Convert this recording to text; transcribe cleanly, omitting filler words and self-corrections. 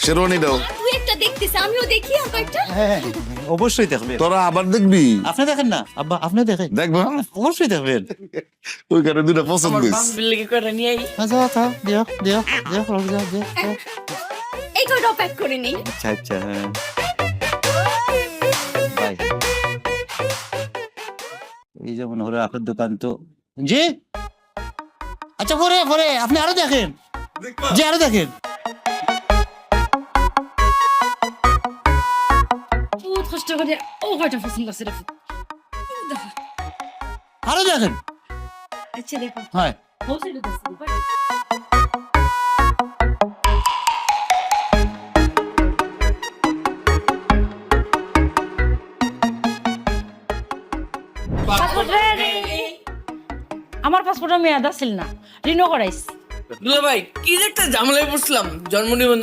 শেরওয়ানি দাও। তুই একটা দেখতিস, আমিও দেখি আর কয়েকটা। হ্যাঁ অবশ্যই দেখবেন। তোরা আবার দেখবি? আপনি দেখেন না আব্বা, আপনি দেখেন। দেখবা? অবশ্যই দেখবেন। ওই কারণে দুটা পছন্দ আমার হয়েছে। বান্ধবীর লেগে করে নিয়ে আই। আচ্ছা আচ্ছা দিও দিও দিও দিও দিও। এই কয়টাও প্যাক করে নেই। আচ্ছা আচ্ছা হ্যাঁ বাই। এই যেমন হলো আপনার দোকান তো জি। আচ্ছা পরে পরে আপনি আরো দেখেন, জি আরো দেখেন। বহুত কষ্ট করে ও কয়টা পছন্দ আছে রে। আরো দেখেন। আচ্ছা দেখো, হ্যাঁ বসে দিতেছি। আমার পাসপোর্টের মেয়াদ আছিল না, রিনো করাইছি। দুলা ভাই কি যে একটা ঝামেলায় পড়ছিলাম জন্ম নিবন্ধন